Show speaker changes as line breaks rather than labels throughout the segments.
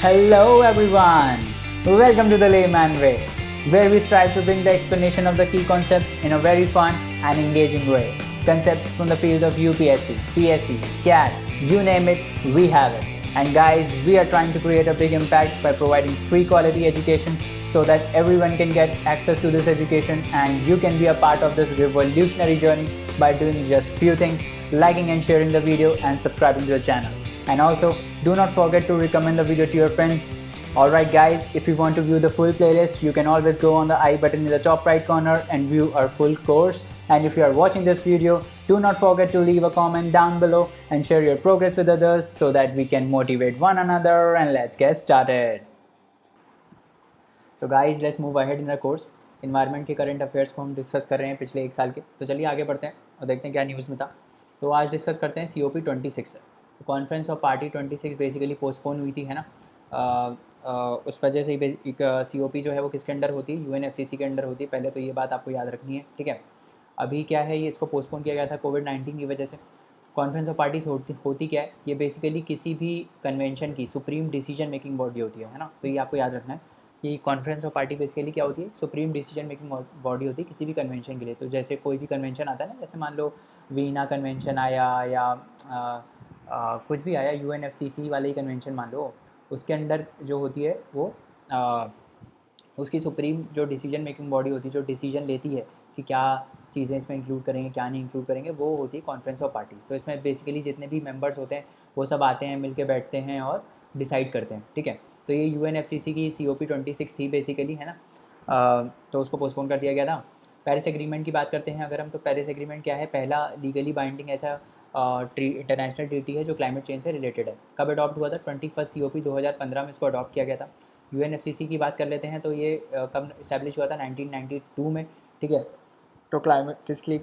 Hello everyone! Welcome to the Layman Way, where we strive to bring the explanation of the key concepts in a very fun and engaging way. Concepts from the field of UPSC, PSC, CAT, you name it, we have it. And guys, we are trying to create a big impact by providing free quality education so that everyone can get access to this education and you can be a part of this revolutionary journey by doing just few things, liking and sharing the video and subscribing to the channel. And also, do not forget to recommend the video to your friends. Alright guys, if you want to view the full playlist, you can always go on the I button in the top right corner and view our full course. And if you are watching this video, do not forget to leave a comment down below and share your progress with others so that we can motivate one another, and let's get started. So guys, let's move ahead in the course. Environment के current affairs को हम discuss कर रहे हैं पिछले एक साल के, तो चलिए आगे बढ़ते हैं और देखते हैं क्या न्यूज़ में था। तो आज डिस्कस करते हैं COP 26 से। तो conference of party 26 basically postpone हुई थी, है ना। उस वजह से एक COP जो है वो किसके अंडर होती है, UNFCCC के अंडर होती है। पहले तो ये बात आपको याद रखनी है, ठीक है। अभी क्या है, ये इसको पोस्टपोन किया गया था कोविड-19 की वजह से। कॉन्फ्रेंस ऑफ पार्टीज़ होती क्या है, ये बेसिकली किसी भी कन्वेंशन की सुप्रीम डिसीजन मेकिंग बॉडी होती है ना। तो ये आपको याद रखना है कि कॉन्फ्रेंस ऑफ पार्टी बेसिकली क्या होती है, सुप्रीम डिसीजन मेकिंग बॉडी होती है किसी भी कन्वेंशन के लिए। तो जैसे कोई भी कन्वेंशन आता है ना, जैसे मान लो वीना कन्वेंशन आया या कुछ भी आया, UNFCCC वाले ही कन्वेंशन मान लो, उसके अंडर जो होती है वो उसकी सुप्रीम जो डिसीजन मेकिंग बॉडी होती है, जो डिसीजन लेती है कि क्या चीज़ें इसमें इंक्लूड करेंगे क्या नहीं इंक्लूड करेंगे, वो होती है कॉन्फ्रेंस ऑफ पार्टीज़। तो इसमें बेसिकली जितने भी मेंबर्स होते हैं वो सब आते हैं, मिलके बैठते हैं और डिसाइड करते हैं, ठीक है। तो ये UNFCCC की COP 26 थी बेसिकली, है ना। तो उसको पोस्टपोन कर दिया गया था। पेरिस एग्रीमेंट की बात करते हैं अगर हम, तो पेरिस एग्रीमेंट क्या है, पहला लीगली बाइंडिंग ऐसा इंटरनेशनल ट्रीटी है जो क्लाइमेट चेंज से रिलेटेड है। कब अडॉप्ट हुआ था, 21 COP 2015 में इसको अडॉप्ट किया गया था। UNFCCC की बात कर लेते हैं, तो ये कब इस्टेब्लिश हुआ था, 1992 में, ठीक है। तो क्लाइमेट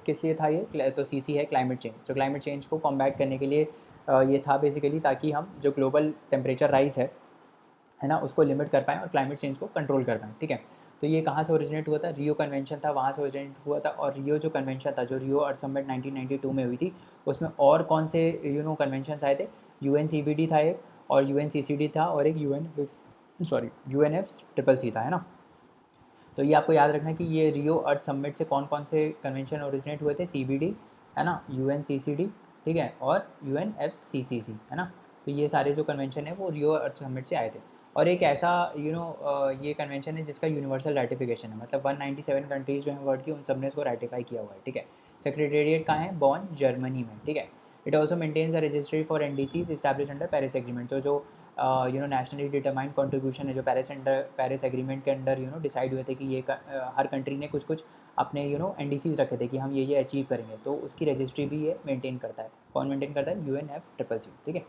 किस लिए था ये, तो CC है क्लाइमेट चेंज। तो क्लाइमेट चेंज को कॉम्बैट करने के लिए ये था बेसिकली, ताकि हम जो ग्लोबल टेम्परेचर राइज है ना, उसको लिमिट कर पाएँ और क्लाइमेट चेंज को कंट्रोल कर पाएँ, ठीक है। तो ये कहाँ से ओरिजिनेट हुआ था, रियो कन्वेंशन था, वहाँ से ओरिजिनेट हुआ था। और रियो जो कन्वेंशन था, जो रियो अर्थ समिट 1992 में हुई थी, उसमें और कौन से कन्वेंशंस आए थे, UNCBD था एक, और UNCCD था, और एक UNFCCC था, है ना। तो ये आपको याद रखना है कि ये रियो अर्थ समिट से कौन कौन से कन्वेंशन ओरिजिनेट हुए थे, CBD, है ना, UNCCD, ठीक है, और UNFCCC, है ना। तो ये सारे जो कन्वेंशन है वो रियो अर्थ समिट से आए थे। और एक ऐसा ये कन्वेंशन है जिसका यूनिवर्सल रेटिफिकेशन है, मतलब 197 कंट्रीज़ जो हैं वर्ल्ड की, उन सब ने इसको रेटिफाई किया हुआ है, ठीक है। सेक्रेटेरिएट कहाँ है, बॉन, जर्मनी में, ठीक है। It also maintains a registry for NDCs establish under Paris agreement. तो जो नेशनली डिटरमाइंड कंट्रीब्यूशन है जो पेरिस एग्रीमेंट के अंडर डिसाइड हुए थे कि ये हर कंट्री ने कुछ कुछ अपने NDCs रखे थे कि हम ये अचीव करेंगे, तो उसकी रजिस्ट्री भी ये मेंटेन करता है। कौन मेंटेन करता है, UNFCCC, ठीक है।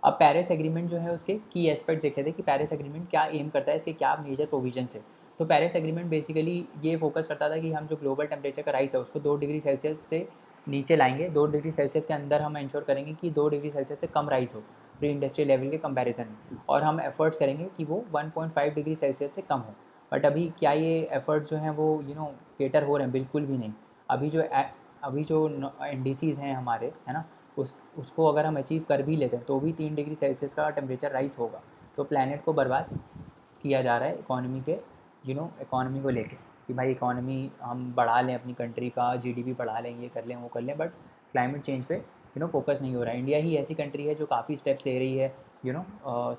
अब पेरिस एग्रीमेंट जो है उसके की एस्पेक्ट्स देखे थे कि पेरिस एग्रीमेंट क्या एम करता है, इसके क्या मेजर प्रोविजंस है। तो पेरिस एग्रीमेंट बेसिकली ये फोकस करता था कि हम जो ग्लोबल टेम्परेचर का राइज है उसको 2 डिग्री सेल्सियस से नीचे लाएंगे, 2 डिग्री सेल्सियस के अंदर हम इंश्योर करेंगे कि 2 डिग्री सेल्सियस से कम राइज हो प्री इंडस्ट्रियल लेवल के कंपैरिजन में, और हम एफर्ट्स करेंगे कि वो 1.5 डिग्री सेल्सियस से कम हो। बट अभी क्या ये एफर्ट्स जो हैं वो केटर हो रहे हैं, बिल्कुल भी नहीं। अभी जो NDCs हैं हमारे, है ना, उसको अगर हम अचीव कर भी लेते हैं तो भी 3 डिग्री सेल्सियस का टेम्परेचर राइज होगा। तो प्लैनेट को बर्बाद किया जा रहा है इकोनॉमी के इकोनॉमी को लेके, कि भाई इकोनॉमी हम बढ़ा लें, अपनी कंट्री का GDP बढ़ा लें, ये कर लें वो कर लें, बट क्लाइमेट चेंज पे फोकस नहीं हो रहा है। इंडिया ही ऐसी कंट्री है जो काफ़ी स्टेप्स ले रही है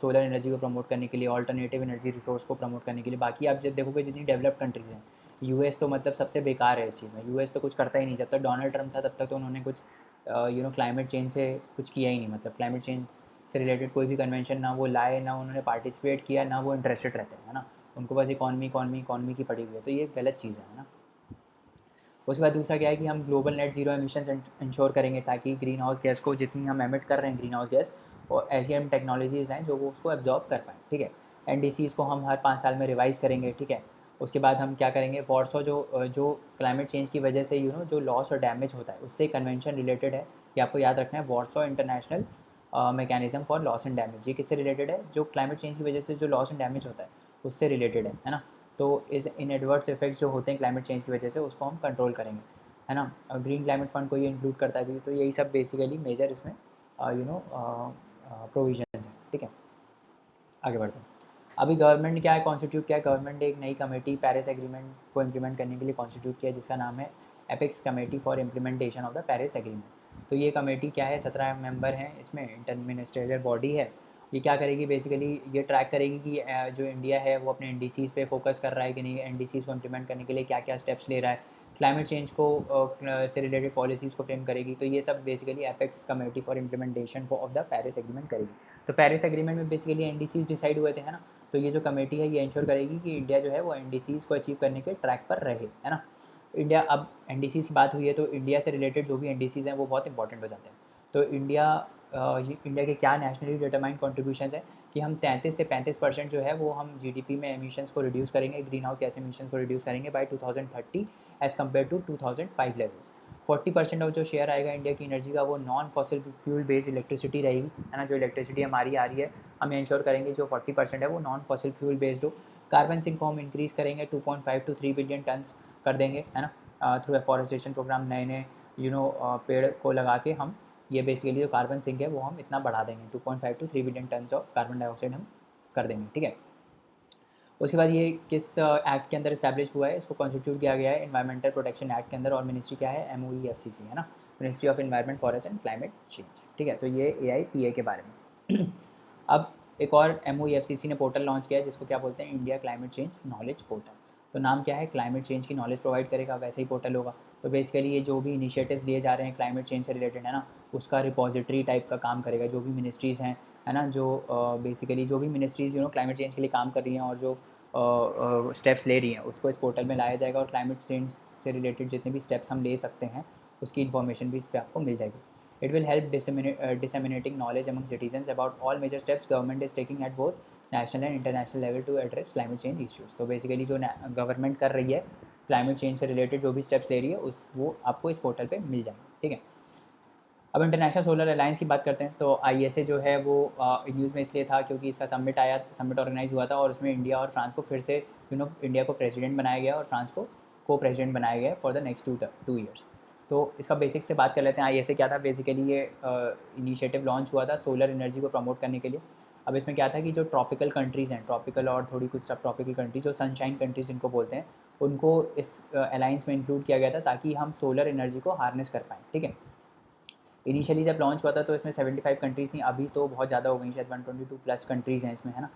सोलर एनर्जी को प्रमोट करने के लिए, ऑल्टरनेटिव एनर्जी रिसोर्स को प्रमोट करने के लिए। बाकी आप जब देखोगे जितनी डेवलप्ड कंट्रीज़ हैं, US तो मतलब सबसे बेकार है इस चीज़ में। US तो कुछ करता ही नहीं, जब तक डोनाल्ड ट्रम्प था तब तक तो उन्होंने कुछ क्लाइमेट चेंज से कुछ किया ही नहीं। मतलब क्लाइमेट चेंज से रिलेटेड कोई भी कन्वेंशन ना वो लाए, ना उन्होंने पार्टिसिपेट किया, ना वो इंटरेस्टेड रहते हैं, है ना। उनको बस इकॉनमी की पड़ी हुई है, तो ये गलत चीज़ है ना। उसके बाद दूसरा क्या है कि हम global net zero emission ensure करेंगे, ताकि ग्रीन हाउस गैस को जितनी हम एमिट कर रहे हैं ग्रीन हाउस गैस, और ऐसी हम टेक्नोलॉजीज़ लाएँ जो वो उसको एब्जॉर्ब कर पाएँ, ठीक है। NDCs को हम हर 5 साल में रिवाइज़ करेंगे, ठीक है। उसके बाद हम क्या करेंगे, वार्सो जो क्लाइमेट चेंज की वजह से जो लॉस और डैमेज होता है उससे कन्वेंशन रिलेटेड है, ये आपको याद रखना है। वार्सो international mechanism for loss and damage, ये किससे रिलेटेड है, जो क्लाइमेट चेंज की वजह से जो लॉस एंड डैमेज होता है उससे रिलेटेड है ना। तो इस इन एडवर्स इफेक्ट्स जो होते हैं क्लाइमेट चेंज की वजह से, उसको हम कंट्रोल करेंगे, है ना। ग्रीन क्लाइमेट फंड को ये इंक्लूड करता है। तो यही सब बेसिकली मेजर इसमें प्रोविजंस हैं, ठीक है। आगे बढ़ते हैं। अभी गवर्नमेंट क्या है, कॉन्स्टिट्यूट क्या है, गवर्नमेंट ने एक नई कमेटी पेरिस एग्रीमेंट को इम्प्लीमेंट करने के लिए कॉन्स्टिट्यूट किया, जिसका नाम है apex committee for implementation of the Paris agreement. तो ये कमेटी क्या है, 17 मेंबर हैं, इसमें इंटर मिनिस्ट्रियल बॉडी है। ये क्या करेगी, बेसिकली ये ट्रैक करेगी कि जो इंडिया है वो अपने एनडीसीज़ पे फोकस कर रहा है कि नहीं, एनडीसीज़ को इम्प्लीमेंट करने के लिए क्या क्या स्टेप्स ले रहा है, क्लाइमेट चेंज को से रिलेटेड पॉलिसीज़ को फ्रेम करेगी। तो ये सब basically apex committee for implementation of the Paris agreement करेगी। तो पेरिस एग्रीमेंट में बेसिकली एनडीसीज़ डिसाइड हुए थे, है ना। तो ये जो कमेटी है ये इंश्योर करेगी कि इंडिया जो है वो एनडीसीज़ को अचीव करने के ट्रैक पर रहे, है ना। इंडिया, अब एनडीसीज़ की बात हुई है तो इंडिया से रिलेटेड जो भी एनडीसीज़ हैं वो बहुत इंपॉर्टेंट हो जाते हैं। तो इंडिया के क्या नेशनली डिटरमाइंड कॉन्ट्रीब्यूशंस है कि हम 33 से 35% जो है वो हम जीडीपी में एमिशंस को रिड्यूस करेंगे, ग्रीन हाउस गैस एमिशंस को रिड्यूस करेंगे by 2030 as compare to 2005 levels. 40% of जो शेयर आएगा इंडिया की एनर्जी का वो non fossil fuel based electricity रहेगी, है ना। जो इलेक्ट्रिसिटी हमारी आ रही है हम इंश्योर करेंगे जो 40% है वो नॉन फॉसिल फ्यूल बेस्ड हो। कार्बन सिंक को हम इंक्रीज़ करेंगे 2.5 to 3 बिलियन टन्स कर देंगे, है ना, थ्रू एफॉरेस्टेशन प्रोग्राम। नए नए पेड़ को लगा के हम ये बेसिकली जो कार्बन सिंक है वो हम इतना बढ़ा देंगे, 2.5 to 3 billion tons of carbon dioxide हम कर देंगे, ठीक है। उसके बाद ये किस एक्ट के अंदर इस्टेब्लिश हुआ है, इसको कॉन्स्टिट्यूट किया गया है एनवायरमेंटल प्रोटेक्शन एक्ट के अंदर, और मिनिस्ट्री क्या है, MOEFCC, है ना, ministry of environment forest and climate change, ठीक है। तो ये AIPA के बारे में। अब एक और MOEFCC ने पोर्टल लॉन्च किया है जिसको क्या बोलते हैं, India climate change knowledge portal. तो नाम क्या है, क्लाइमेट चेंज की नॉलेज प्रोवाइड करेगा, वैसे ही पोर्टल होगा। तो बेसिकली ये जो भी इनिशिएटिव्स लिए जा रहे हैं क्लाइमेट चेंज से रिलेटेड, है ना, उसका रिपोजिटरी टाइप का काम करेगा। जो भी मिनिस्ट्रीज़ हैं, है ना, जो बेसिकली जो भी मिनिस्ट्रीज़ क्लाइमेट चेंज के लिए काम कर रही हैं और जो स्टेप्स ले रही हैं उसको इस पोर्टल में लाया जाएगा, और क्लाइमेट चेंज से रिलेटेड जितने भी स्टेप्स हम ले सकते हैं उसकी इन्फॉर्मेशन भी इस पर आपको मिल जाएगी। It will help disseminating knowledge among citizens about all major steps government is taking at both national and international level to address climate change issues। तो बेसिकली जो गवर्नमेंट कर रही है क्लाइमेट चेंज से रिलेटेड जो भी स्टेप्स ले रही है वो आपको इस पोर्टल पे मिल जाएंगे, ठीक है। अब इंटरनेशनल सोलर अलायंस की बात करते हैं। तो ISA जो है वो न्यूज़ में इसलिए था क्योंकि इसका समिट ऑर्गेनाइज हुआ था, और उसमें इंडिया और फ्रांस को फिर से इंडिया को प्रेसिडेंट बनाया गया और फ्रांस को प्रेसिडेंट बनाया गया फॉर द नेक्स्ट 2 ईयर्स। तो इसका बेसिक से बात कर लेते हैं। ISA क्या था, बेसिकली ये इनिशिएटिव लॉन्च हुआ था सोलर एनर्जी को प्रमोट करने के लिए। अब इसमें क्या था कि जो ट्रॉपिकल कंट्रीज़ हैं, ट्रॉपिकल और थोड़ी कुछ सब ट्रॉपिकल कंट्रीज, जो सनशाइन कंट्रीज़ इनको बोलते हैं, उनको इस अलायंस में इंक्लूड किया गया था ताकि हम सोलर एनर्जी को हार्नेस कर पाएँ, ठीक है। इनिशियली जब लॉन्च हुआ था तो इसमें 75 कंट्रीज़ थी, अभी तो बहुत ज़्यादा हो गई, शायद 122 प्लस कंट्रीज़ हैं इसमें, है ना।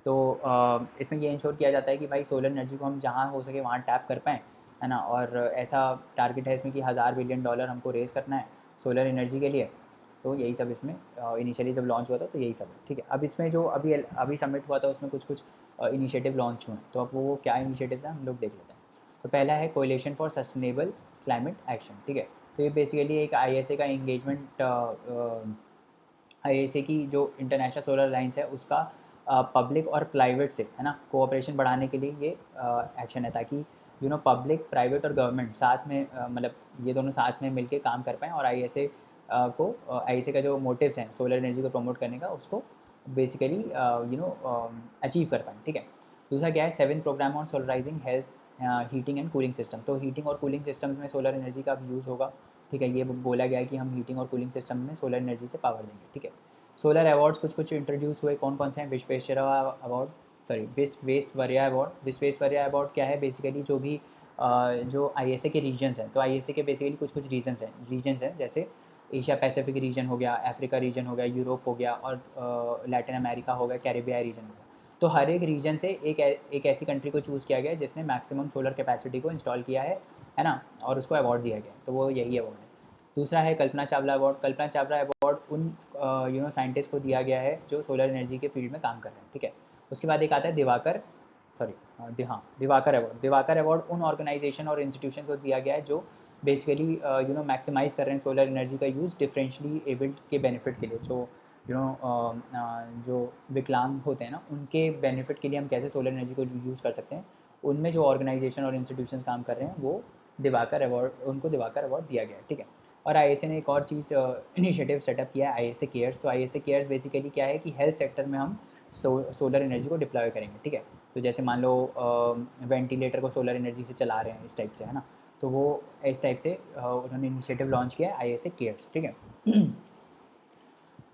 तो इसमें ये इंश्योर किया जाता है कि भाई सोलर एनर्जी को हम जहाँ हो सके वहाँ टैप कर पाएँ, है ना। और ऐसा टारगेट है इसमें कि $1000 बिलियन हमको रेज़ करना है सोलर एनर्जी के लिए। तो यही सब इसमें इनिशियली जब लॉन्च हुआ था तो यही सब है, ठीक है। अब इसमें जो अभी सबमिट हुआ था उसमें कुछ कुछ इनिशिएटिव लॉन्च हुए, तो अब वो क्या इनिशिएटिव है हम लोग देख लेते हैं। तो पहला है coalition for sustainable climate action, ठीक है। तो ये बेसिकली एक ISA का इंगेजमेंट, ISA की जो इंटरनेशनल सोलर अलायंस है उसका पब्लिक और प्राइवेट से, है ना, कोऑपरेशन बढ़ाने के लिए ये एक्शन है, ताकि पब्लिक, प्राइवेट और गवर्नमेंट साथ में मतलब ये दोनों साथ में मिलके काम कर पाएँ, और ISA ISA का जो मोटिव्स हैं सोलर एनर्जी को प्रमोट करने का उसको बेसिकली अचीव कर पाएँ, ठीक है। दूसरा क्या है, 7th program on solarizing health, heating and cooling system. तो हीटिंग और कूलिंग सिस्टम्स में सोलर एनर्जी का यूज़ होगा, ठीक है। ये बोला गया है कि हम हीटिंग और कूलिंग सिस्टम में सोलर एनर्जी से पावर देंगे, ठीक है। सोलर अवार्ड्स कुछ कुछ इंट्रोड्यूस हुए, कौन कौन से हैं, विश्वेश्वरैया अवार्ड। विश्वेश्वरैया अवार्ड क्या है, बेसिकली जो भी जो ISA के रीजन्स हैं, तो ISA के बेसिकली कुछ कुछ रीजन्स हैं जैसे एशिया पैसिफिक रीजन हो गया, अफ्रीका रीजन हो गया, यूरोप हो गया, और लैटिन अमेरिका हो गया, कैरेबिया रीजन हो गया। तो हर एक रीजन से एक ऐसी कंट्री को चूज़ किया गया है जिसने मैक्सिमम सोलर कैपेसिटी को इंस्टॉल किया है ना, और उसको अवार्ड दिया गया, तो वो यही अवार्ड है। दूसरा है कल्पना चावला अवार्ड। कल्पना चावला अवार्ड उन साइंटिस्ट को दिया गया है जो सोलर एनर्जी के फील्ड में काम कर रहे हैं, ठीक है। उसके बाद एक आता है दिवाकर अवार्ड। दिवाकर अवार्ड उन ऑर्गेनाइजेशन और इंस्टीट्यूशन को दिया गया है जो बेसिकली मैक्सिमाइज़ कर रहे हैं सोलर एनर्जी का यूज़ डिफरेंशली एबल्ड के बेनिफिट के लिए। जो विकलांग होते हैं ना, उनके बेनिफिट के लिए हम कैसे सोलर एनर्जी को यूज़ कर सकते हैं, उनमें जो ऑर्गेनाइजेशन और इंस्टीट्यूशंस काम कर रहे हैं वो उनको दिवाकर अवार्ड दिया गया है, ठीक है। और ISA ने एक और चीज़ इनिशिएटिव सेटअप किया है, ISA केयर्स। तो ISA केयर्स बेसिकली क्या है कि हेल्थ सेक्टर में हम सोलर एनर्जी को डिप्लॉय करेंगे, ठीक है। तो जैसे मान लो वेंटिलेटर को सोलर एनर्जी से चला रहे हैं इस टाइप से, है ना, तो वो इस टाइप से उन्होंने इनिशिएटिव लॉन्च किया है ISA केयर्स, ठीक है।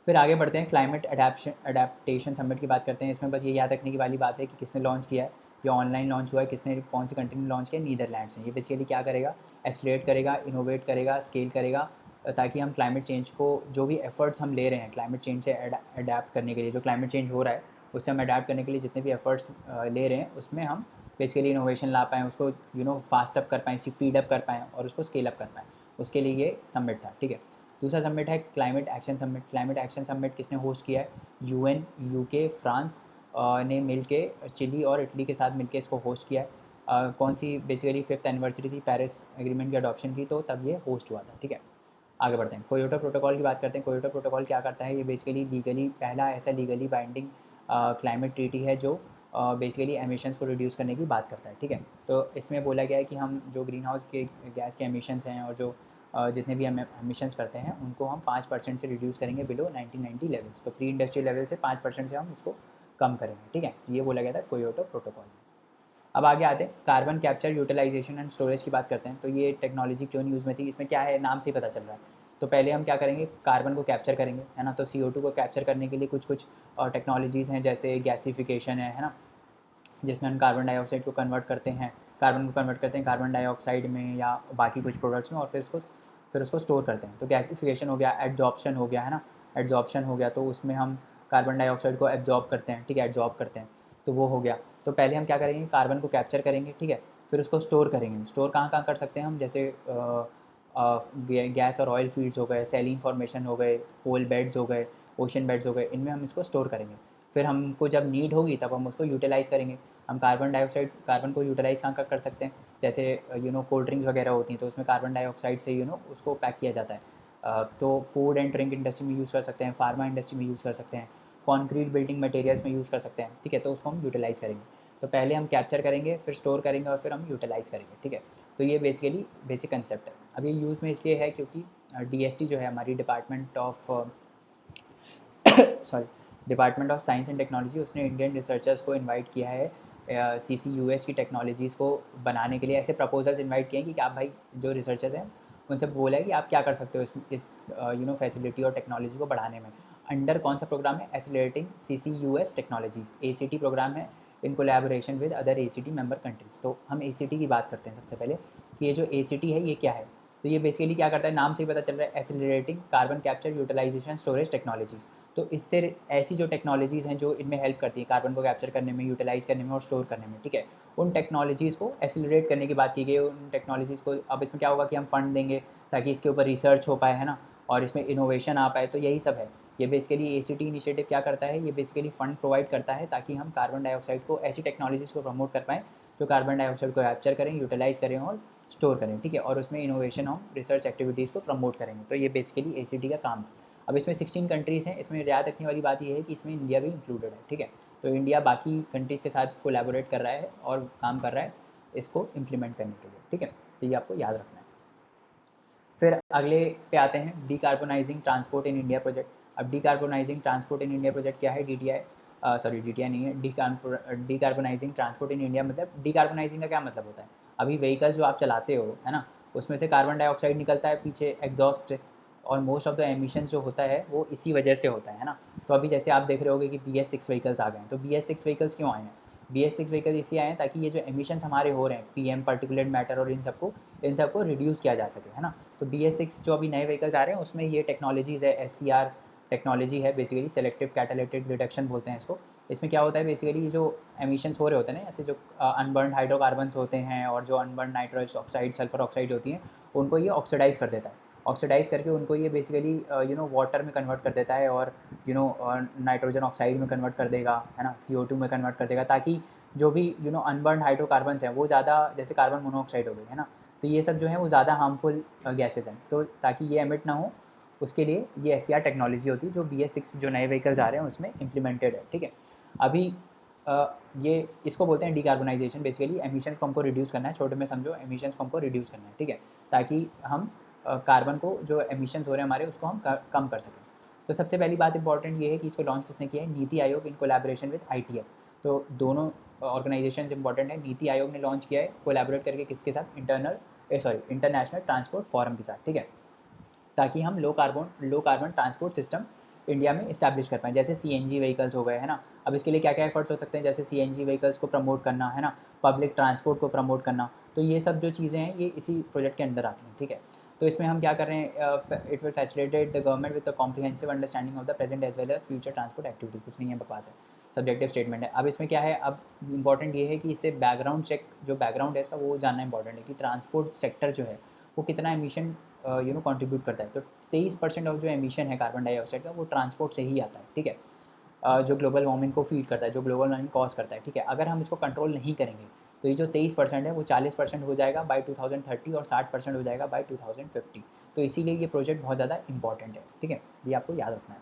फिर आगे बढ़ते हैं, क्लाइमेट अडेप्टेशन समिट की बात करते हैं। इसमें बस ये याद रखने की वाली बात है कि किसने लॉन्च किया है, ये ऑनलाइन लॉन्च हुआ है, किसने कौन सी कंट्री ने लॉन्च किया, नीदरलैंड्स ने। ये बेसिकली क्या करेगा, एक्सलेट करेगा, इनोवेट करेगा, स्केल करेगा, ताकि हम क्लाइमेट चेंज को, जो भी एफर्ट्स हम ले रहे हैं क्लाइमेट चेंज से अडेप्ट करने के लिए, जो क्लाइमेट चेंज हो रहा है उससे हम अडेप्ट करने के लिए जितने भी एफर्ट्स ले रहे हैं उसमें हम बेसिकली इनोवेशन ला पाएँ, उसको फास्ट अप कर पाएँ, स्पीड अप कर पाएँ और उसको स्केल अप कर पाएँ। उसके लिए ये समिट था, ठीक है। दूसरा समिट है climate action summit. Climate action summit किसने होस्ट किया है, यूएन, यूके, फ्रांस ने मिल के, चिली और इटली के साथ मिलकर इसको होस्ट किया है। कौन सी, बेसिकली 5th एनिवर्सरी थी पेरिस एग्रीमेंट की अडॉप्शन की, तो तब ये होस्ट हुआ था, ठीक है। आगे बढ़ते हैं, कोयोटो प्रोटोकॉल की बात करते हैं। कोयोटो प्रोटोकॉल क्या करता है, ये बेसिकली लीगली पहला ऐसा लीगली बाइंडिंग क्लाइमेट ट्रीटी है जो बेसिकली एमिशंस को रिड्यूस करने की बात करता है, ठीक है। तो इसमें बोला गया है कि हम जो ग्रीन हाउस के गैस के एमिशंस हैं और जो जितने भी हम एमिशंस करते हैं उनको हम 5% से रिड्यूस करेंगे बिलो 1990 लेवल्स। तो प्री इंडस्ट्रियल लेवल से 5% से हम इसको कम करेंगे, ठीक है। ये बोला गया था कोयोटो प्रोटोकॉल में। अब आगे आते हैं, carbon capture, utilisation and storage की बात करते हैं। तो ये टेक्नोलॉजी क्यों यूज़ में थी, इसमें क्या है, नाम से ही पता चल रहा है। तो पहले हम क्या करेंगे, कार्बन को कैप्चर करेंगे, है ना। तो CO2 को कैप्चर करने के लिए कुछ कुछ टेक्नोलॉजीज़ हैं, जैसे गैसिफिकेशन है ना, जिसमें हम कार्बन डाइऑक्साइड को कन्वर्ट करते हैं, कार्बन को कन्वर्ट करते हैं कार्बन डाइऑक्साइड में या बाकी कुछ प्रोडक्ट्स में, और फिर उसको स्टोर करते हैं। तो गैसिफिकेशन हो गया, एड्जॉर्प्शन हो गया, है ना। एड्जॉर्प्शन हो गया तो उसमें हम कार्बन डाइऑक्साइड को एब्जॉर्ब करते हैं, ठीक है, एब्जॉर्ब करते हैं, तो वो हो गया। तो पहले हम क्या करेंगे, कार्बन को कैप्चर करेंगे, ठीक है, फिर उसको स्टोर करेंगे। स्टोर कहाँ कहाँ कर सकते हैं हम, जैसे गैस और ऑयल फील्ड्स हो गए, सैलिन फॉर्मेशन हो गए, कोल बेड्स हो गए, ओशन बेड्स हो गए, इनमें हम इसको स्टोर करेंगे। फिर हमको जब नीड होगी तब हम उसको यूटिलाइज़ करेंगे। हम कार्बन को यूटिलाइज़ कहाँ कहाँ कर सकते हैं, जैसे कोल्ड ड्रिंक्स वगैरह होती हैं तो उसमें कार्बन डाइऑक्साइड से उसको पैक किया जाता है। तो फूड एंड ड्रिंक इंडस्ट्री में यूज़ कर सकते हैं, फार्मा इंडस्ट्री में यूज़ कर सकते हैं, कॉन्क्रीट बिल्डिंग मटेरियल्स में यूज़ कर सकते हैं, ठीक है। तो उसको हम यूटिलाइज़ करेंगे। तो पहले हम कैप्चर करेंगे, फिर स्टोर करेंगे और फिर हम यूटिलाइज़ करेंगे, ठीक है। तो ये बेसिकली बेसिक कंसेप्ट है। अब ये यूज़ में इसलिए है क्योंकि DST जो है हमारी sorry department of science and technology, उसने इंडियन रिसर्चर्स को इनवाइट किया है CCUS की टेक्नोलॉजीज़ को बनाने के लिए। ऐसे प्रपोजल्स इनवाइट किए हैं कि आप भाई जो रिसर्चर्स हैं उनसे बोला है कि आप क्या कर सकते हो इस फैसिलिटी और टेक्नोलॉजी को बढ़ाने में। अंडर कौन सा प्रोग्राम है, accelerating CCUS technologies, ACT program है, in collaboration with other ACT member countries. तो हम ACT की बात करते हैं सबसे पहले कि ये जो ACT है ये क्या है। तो ये बेसिकली क्या करता है, नाम से ही पता चल रहा है, accelerating carbon capture utilisation storage technologies. तो इससे ऐसी जो टेक्नोलॉजीज़ हैं जो इनमें हेल्प करती है कार्बन को कैप्चर करने में, यूटिलाइज़ करने में और स्टोर करने में, ठीक है, उन टेक्नोलॉजीज़ को एक्सेलरेट करने की बात की गई। उन टेक्नोलॉजीज़ को अब इसमें क्या होगा कि हम फंड देंगे ताकि इसके ऊपर रिसर्च हो पाए, है ना, और इसमें इनोवेशन आ पाए। तो यही सब है। ये बेसिकली ACT इनिशिएटिव क्या करता है, ये बेसिकली फ़ंड प्रोवाइड करता है ताकि हम कार्बन डाइऑक्साइड को, ऐसी टेक्नोलॉजीज़ को प्रमोट कर पाएँ जो कार्बन डाइऑक्साइड को कैप्चर करें, यूटिलाइज़ करें और स्टोर करें, ठीक है, और उसमें इनोवेशन और रिसर्च एक्टिविटीज़ को प्रमोट करेंगे। तो ये बेसिकली ACT का काम है। अब इसमें 16 कंट्रीज़ हैं। इसमें याद रखने वाली बात ये है कि इसमें इंडिया भी इंक्लूडेड है, ठीक है। तो इंडिया बाकी कंट्रीज़ के साथ कोलैबोरेट कर रहा है और काम कर रहा है इसको इम्प्लीमेंट करने के लिए, ठीक है। तो ये आपको याद रखना है। फिर अगले पे आते हैं, decarbonising transport in India project. अब decarbonising transport in India project क्या है, DTI नहीं है, डीकार्बोनाइजिंग ट्रांसपोर्ट इन इंडिया। मतलब डीकार्बोनाइजिंग का क्या मतलब होता है, अभी व्हीकल जो आप चलाते हो, है ना, उसमें से कार्बन डाइऑक्साइड निकलता है पीछे एग्जॉस्ट से, और मोस्ट ऑफ द एमिशंस जो होता है वो इसी वजह से होता है ना। तो अभी जैसे आप देख रहे होगे कि BS6 व्हीकल्स आ गए हैं। तो BS6 व्हीकल्स क्यों आए हैं, BS6 व्हीकल इसलिए आए हैं ताकि ये जो एमिशंस हमारे हो रहे हैं, PM, पार्टिकुलेट मैटर और इन सबको रिड्यूस किया जा सके, है ना। तो BS6 जो अभी नए व्हीकल्स आ रहे हैं उसमें ये टेक्नोलॉजीज़ है, SCR टेक्नोलॉजी है, बेसिकली सेलेक्टिव कैटालिटिक रिडक्शन बोलते हैं इसको। इसमें क्या होता है, बेसिकली जो एमिशंस हो रहे होते हैं ना, ऐसे जो अनबर्न हाइड्रोकार्बन्स होते हैं और जो unburn nitrous oxide, sulphur oxide होती हैं, उनको ये ऑक्सीडाइज़ कर देता है। ऑक्सीडाइज़ करके उनको ये बेसिकली वाटर में कन्वर्ट कर देता है और नाइट्रोजन ऑक्साइड में कन्वर्ट कर देगा, है ना, CO2 में कन्वर्ट कर देगा, ताकि जो भी अनबर्न हाइड्रोकार्बन्स हैं वो ज़्यादा, जैसे कार्बन मोनोऑक्साइड हो गई, है ना, तो ये सब जो है वो ज़्यादा हार्मफुल गैसेज हैं। तो ताकि ये एमिट ना हो उसके लिए ये SCR टेक्नोलॉजी होती है जो BS6 जो नए व्हीकल्स आ रहे हैं उसमें इम्प्लीमेंटेड है, ठीक है। अभी ये इसको बोलते हैं डीकार्बोनाइजेशन। बेसिकली एमिशंस को हमको रिड्यूस करना है, छोटे में समझो, एमिशंस को हमको रिड्यूस करना है, ठीक है, ताकि हम कार्बन को, जो एमिशंस हो रहे हैं हमारे, उसको हम कम कर सकें। तो सबसे पहली बात इंपॉर्टेंट ये है कि इसको लॉन्च किसने किया है, नीति आयोग इन कोलैबोरेशन विद ITF। तो दोनों ऑर्गेनाइजेशन इंपॉर्टेंट है। नीति आयोग ने लॉन्च किया है कोलैबोरेट करके किसके साथ, इंटरनेशनल ट्रांसपोर्ट फोरम के साथ, ठीक है, ताकि हम low carbon transport system India में इस्टेब्लिश कर पाएँ। जैसे CNG व्हीकल्स हो गए, है ना। अब इसके लिए क्या क्या एफर्ट्स हो सकते हैं, जैसे CNG व्हीकल्स को प्रमोट करना, है ना, पब्लिक ट्रांसपोर्ट को प्रमोट करना। तो ये सब जो चीज़ें हैं ये इसी प्रोजेक्ट के अंदर आती हैं, ठीक है। तो इसमें हम क्या कर रहे हैं, it will facilitate the government with the comprehensive understanding of the present as well as future transport activity. कुछ नहीं है, बकवास है, सब्जेक्टिव स्टेटमेंट है। अब इसमें क्या है, अब इंपॉर्टेंट ये है कि इससे बैकग्राउंड चेक, जो बैकग्राउंड है इसका वो जानना इंपॉर्टेंट है कि ट्रांसपोर्ट सेक्टर जो है वो कितना एमिशन कंट्रीब्यूट करता है। तो 23% ऑफ जो एमिशन है कार्बन डाइऑक्साइड का वो ट्रांसपोर्ट से ही आता है, ठीक है। जो ग्लोबल वार्मिंग को फीड करता है, जो ग्लोबल वार्मिंग कॉज करता है, ठीक है। अगर हम इसको कंट्रोल नहीं करेंगे तो ये जो 23% है वो 40% हो जाएगा बाय 2030 और 60% हो जाएगा बाय 2050। तो इसीलिए ये प्रोजेक्ट बहुत ज़्यादा इंपॉर्टेंट है, ठीक है। ये आपको याद रखना है।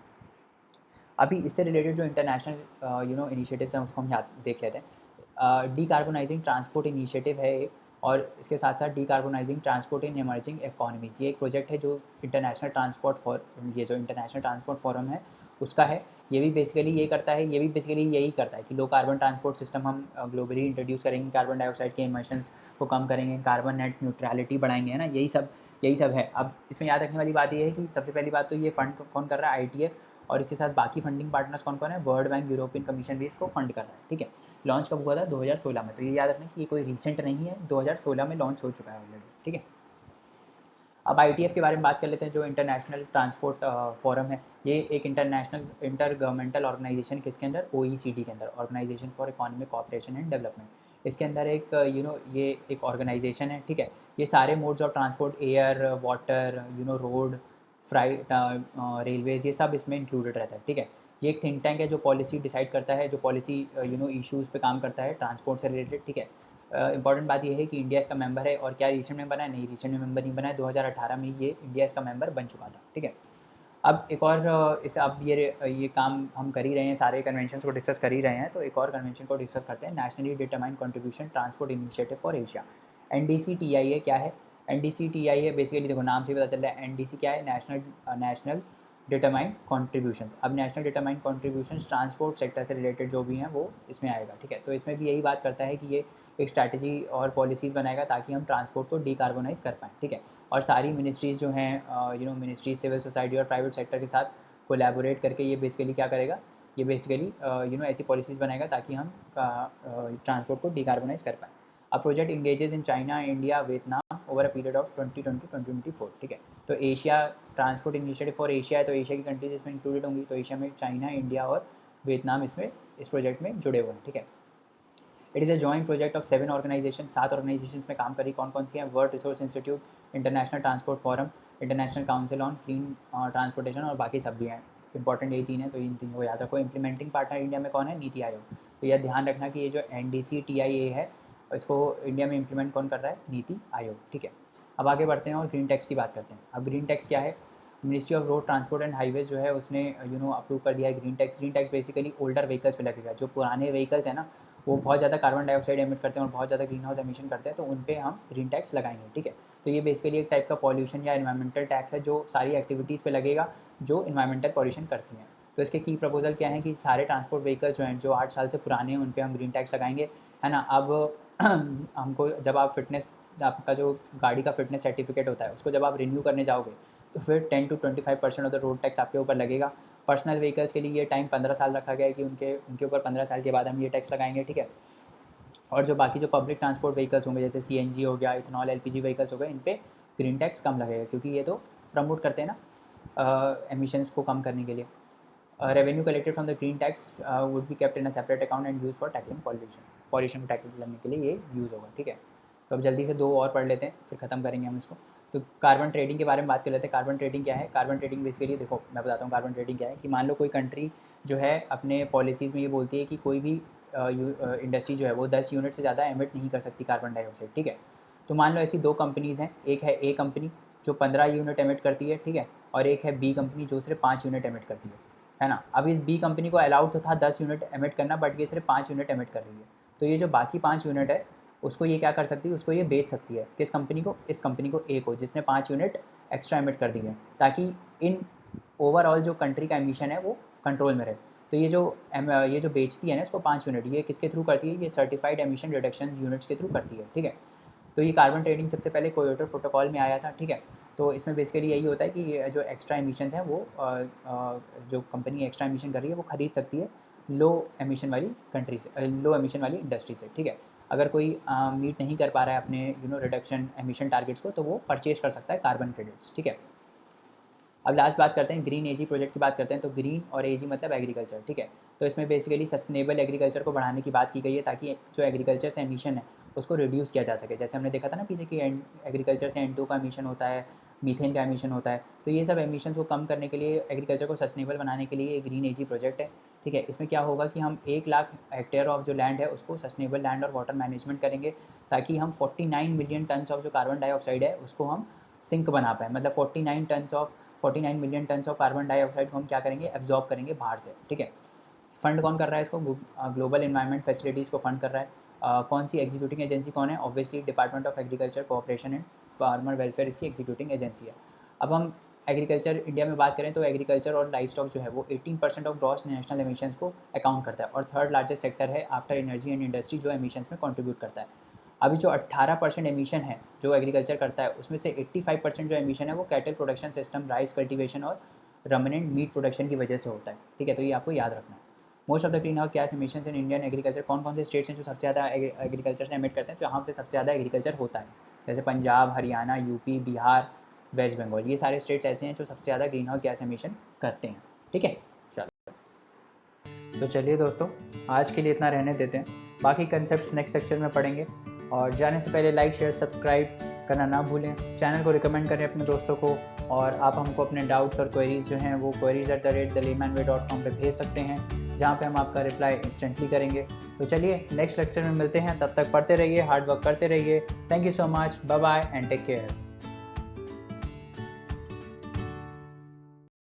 अभी इससे रिलेटेड जो इंटरनेशनल इनिशिएटिव्स हैं उसको हम याद देख लेते हैं। डीकार्बोनाइजिंग ट्रांसपोर्ट इनिशिएटिव है एक, और इसके साथ साथ decarbonising transport in emerging economies, ये एक प्रोजेक्ट है जो इंटरनेशनल ट्रांसपोर्ट फोरम है उसका है। ये भी बेसिकली ये करता है, ये भी बेसिकली यही करता है कि लो कार्बन ट्रांसपोर्ट सिस्टम हम ग्लोबली इंट्रोड्यूस करेंगे, कार्बन डाइऑक्साइड के इमिशंस को कम करेंगे, कार्बन नेट न्यूट्रलिटी बढ़ाएंगे, है ना। यही सब है। अब इसमें याद रखने वाली बात ये है कि सबसे पहली बात तो ये फंड कौन कर रहा है, ITF, और इसके साथ बाकी फंडिंग पार्टनर्स कौन कौन है, वर्ल्ड बैंक, यूरोपियन कमीशन भी इसको फंड कर रहा है, ठीक है। लॉन्च कब हुआ था, 2016 में। तो ये याद रखना कि ये कोई रिसेंट नहीं है, 2016 में लॉन्च हो चुका है ऑलरेडी, ठीक है। अब ITF के बारे में बात कर लेते हैं, जो इंटरनेशनल ट्रांसपोर्ट फोरम है। ये एक इंटर गवर्नमेंटल ऑर्गेनाइजेशन, किसके अंदर, OECD के अंदर, organisation for economic cooperation and development. इसके अंदर एक ये एक ऑर्गेनाइजेशन है, ठीक है। ये सारे modes of transport, air, water, road, freight, railways, ये सब इसमें इंक्लूडेड रहता है, ठीक है। ये एक थिंक टैंक है जो पॉलिसी डिसाइड करता है, जो पॉलिसी इश्यूज़ पे काम करता है ट्रांसपोर्ट से रिलेटेड, ठीक है। इंपॉर्टेंट बात यह है कि इंडिया इसका मेंबर है, और क्या रिसेंट में बना है, नहीं, रिसेंट में मेंबर नहीं बना है, 2018 में ये इंडिया इसका मेंबर बन चुका था, ठीक है। अब एक और अब ये काम हम कर ही रहे हैं, सारे कन्वेंशन को डिस्कस कर ही रहे हैं, तो एक और कन्वेंशन को डिस्कस करते हैं, nationally determined contribution transport initiative for Asia. NDC-TIA क्या है, NDC-TIA बेसिकली देखो नाम से ही पता चल रहा है, NDC क्या है, नेशनल डिटरमाइंड कॉन्ट्रीब्यूशंस। अब national determined contributions transport sector से रिलेटेड जो भी हैं वो इसमें आएगा, ठीक है। तो इसमें भी यही बात करता है कि ये एक स्ट्रैटेजी और पॉलिसीज़ बनाएगा ताकि हम ट्रांसपोर्ट को डीकार्बोनाइज़ कर पाएँ, ठीक है। और सारी मिनिस्ट्रीज़ जो हैं, मिनिस्ट्रीज, सिविल सोसाइटी और प्राइवेट सेक्टर के साथ कोलैबोरेट करके ये बेसिकली क्या करेगा, ये बेसिकली ऐसी पॉलिसीज़ बनाएगा ताकि हम ट्रांसपोर्ट को डीकार्बोनाइज़ कर पाएँ। अब project engages in China, India, Vietnam over a period of 2020-2024, ठीक है। तो Asia transport initiative for Asia है, तो एशिया की कंट्रीज इसमें इंक्लूडेड होंगी। तो एशिया में चाइना, इंडिया और वियतनाम इसमें इस प्रोजेक्ट में जुड़े हुए हैं, ठीक है। It is a joint project of 7 organisation, 7 organisation में काम करी। कौन कौन सी हैं, world resource institute, international transport forum, international council on clean transportation, और बाकी सब भी हैं। इंपॉर्टेंट यही 3 है, तो इन 3 को याद रखो। इंप्लीमेंटिंग पार्टनर इंडिया में कौन है, नीति आयोग। तो यह ध्यान रखना कि ये जो NDC-TIA है इसको इंडिया में इंप्लीमेंट कौन कर रहा है, नीति आयोग, ठीक है। अब आगे बढ़ते हैं और ग्रीन टैक्स की बात करते हैं। अब ग्रीन टैक्स क्या है, ministry of road transport and highways जो है उसने अप्रूव कर दिया है green tax. Green tax basically older vehicles पे लगेगा। जो पुराने व्हीकल्स हैं ना वो बहुत ज़्यादा कार्बन डाइऑक्साइड एमिट करते हैं और बहुत ज़्यादा ग्रीन हाउस एमिशन करते हैं, तो उन पे हम ग्रीन टैक्स लगाएंगे, ठीक है। तो ये बेसिकली एक टाइप का पॉल्यूशन या इन्वायरमेंटल टैक्स है जो सारी एक्टिविटीज़ पे लगेगा जो इन्वायरमेंटल पॉल्यूशन करती हैं। तो इसके की प्रपोजल क्या है कि सारे ट्रांसपोर्ट व्हीकल्स जो हैं जो 8 साल से पुराने हैं उन पर हम ग्रीन टैक्स लगाएंगे, है ना। अब हमको जब आप फिटनेस, आपका जो गाड़ी का फिटनेस सर्टिफिकेट होता है उसको जब आप रिन्यू करने जाओगे तो फिर 10 to 25% of the road tax आपके ऊपर लगेगा। पर्सनल व्हीकल्स के लिए ये टाइम 15 साल रखा गया है कि उनके ऊपर 15 साल के बाद हम ये टैक्स लगाएंगे, ठीक है। और जो बाकी जो पब्लिक ट्रांसपोर्ट व्हीकल्स होंगे जैसे CNG हो गया, इथेनॉल LPG व्हीकल्स हो गए, इन पे ग्रीन टैक्स कम लगेगा क्योंकि ये तो प्रमोट करते हैं ना एमिशंस को कम करने के लिए। Revenue collected from the green tax would be kept in a separate account and use for tackling pollution को टैकल करने के लिए ये यूज़ होगा, ठीक है। तो अब जल्दी से 2 और पढ़ लेते हैं फिर ख़त्म करेंगे हम इसको। तो कार्बन ट्रेडिंग के बारे में बात कर लेते हैं। कार्बन ट्रेडिंग क्या है, कार्बन ट्रेडिंग बेसिकली देखो मैं बताता हूँ कार्बन ट्रेडिंग क्या है। कि मान लो कोई कंट्री जो है अपने पॉलिसीज़ में ये बोलती है कि कोई भी इंडस्ट्री जो है वो 10 यूनिट से ज़्यादा एमिट नहीं कर सकती कार्बन डाइऑक्साइड, ठीक है। तो मान लो ऐसी 2 कंपनीज़ हैं, एक है A कंपनी जो 15 यूनिट एमिट करती है, ठीक है, और एक है B कंपनी जो सिर्फ 5 यूनिट एमिट करती है ना। अब इस B कंपनी को अलाउड तो था 10 यूनिट एमिट करना, बट ये सिर्फ 5 यूनिट एमिट कर रही है। तो ये जो बाकी 5 यूनिट है उसको ये क्या कर सकती है, उसको ये बेच सकती है। किस कंपनी को, इस कंपनी को A को, जिसने 5 यूनिट एक्स्ट्रा एमिट कर दी है, ताकि इन ओवरऑल जो कंट्री का एमिशन है वो कंट्रोल में रहे। तो ये जो बेचती है ना इसको 5 यूनिट, ये किसके थ्रू करती है, ये सर्टिफाइड एमिशन रिडक्शन यूनिट्स के थ्रू करती है, ठीक है। तो ये कार्बन ट्रेडिंग सबसे पहले क्योटो प्रोटोकॉल में आया था, ठीक है। तो इसमें बेसिकली यही होता है कि ये जो एक्स्ट्रा एमिशंस हैं वो जो कंपनी एक्स्ट्रा एमिशन कर रही है वो खरीद सकती है लो एमिशन वाली कंट्री से, लो एमिशन वाली इंडस्ट्री से, ठीक है। अगर कोई मीट नहीं कर पा रहा है अपने रिडक्शन एमिशन टारगेट्स को, तो वो परचेज कर सकता है कार्बन क्रेडिट्स, ठीक है। अब लास्ट बात करते हैं ग्रीन एजी प्रोजेक्ट की बात करते हैं। तो ग्रीन और एजी मतलब एग्रीकल्चर, ठीक है। तो इसमें बेसिकली सस्टेनेबल एग्रीकल्चर को बढ़ाने की बात की गई है ताकि जो एग्रीकल्चर से एमिशन है उसको रिड्यूस किया जा सके। जैसे हमने देखा था ना पीछे कि एग्रीकल्चर से N2 का एमिशन होता है, मीथेन का एमिशन होता है। तो ये सब एमिशन को कम करने के लिए, एग्रीकल्चर को सस्टेनेबल बनाने के लिए ये ग्रीन एजी प्रोजेक्ट है, ठीक है। इसमें क्या होगा कि हम 1 लाख हेक्टेयर ऑफ जो लैंड है उसको सस्टेनेबल लैंड और वाटर मैनेजमेंट करेंगे ताकि हम 49 मिलियन टन्स ऑफ जो कार्बन डाइऑक्साइड है उसको हम सिंक बना पाए। मतलब 49 million tons of carbon dioxide को हम क्या करेंगे, एब्जॉर्ब करेंगे बाहर से, ठीक है। फंड कौन कर रहा है इसको? ग्लोबल इन्वायरमेंट फैसिलिटीज़ को फंड कर रहा है। कौन सी एग्जीक्यूटिंग एजेंसी कौन है? Obviously department of agriculture, cooperation and farmer welfare इसकी एग्जीक्यूटिंग एजेंसी है। अब हम एग्रीकल्चर इंडिया में बात करें तो एग्रीकल्चर और लाइफ स्टॉक जो है वो 18% ऑफ ग्रॉस नेशनल एमिशंस को अकाउंट करता है और थर्ड लार्जेस्ट सेक्टर है आफ्टर एनर्जी एंड इंडस्ट्री जो एमिशंस में कंट्रीब्यूट करता है। अभी जो 18% एमिशन है जो एग्रीकल्चर करता है उसमें से 85% जो एमिशन है वो cattle production system, rice cultivation और रमनेंट मीट प्रोडक्शन की वजह से होता है, ठीक है। तो ये आपको याद रखना है। Most of the green house gas emissions in Indian agriculture, कौन कौन से स्टेट्स हैं जो सबसे ज़्यादा एग्रीकल्चर से एमिट करते हैं? तो यहाँ पे सबसे ज़्यादा एग्रीकल्चर होता है, जैसे पंजाब, हरियाणा, यूपी, बिहार, वेस्ट बंगाल। ये सारे स्टेट्स ऐसे हैं जो सबसे ज़्यादा ग्रीन हाउस गैस एमिशन करते हैं, ठीक है। चलो, तो चलिए दोस्तों, आज के लिए इतना रहने देते हैं। बाकी कंसेप्ट्स नेक्स्ट लेक्चर में पढ़ेंगे। और जाने से पहले लाइक, शेयर, सब्सक्राइब करना ना भूलें। चैनल को रिकमेंड करें अपने दोस्तों को। और आप हमको अपने डाउट्स और क्वेरीज़ जो हैं वो queries@thelaymanway.com पे भेज सकते हैं, जहाँ पे हम आपका रिप्लाई इंस्टेंटली करेंगे। तो चलिए नेक्स्ट लेक्चर में मिलते हैं, तब तक पढ़ते रहिए, हार्ड वर्क करते रहिए। Thank you so much, bye bye and take care.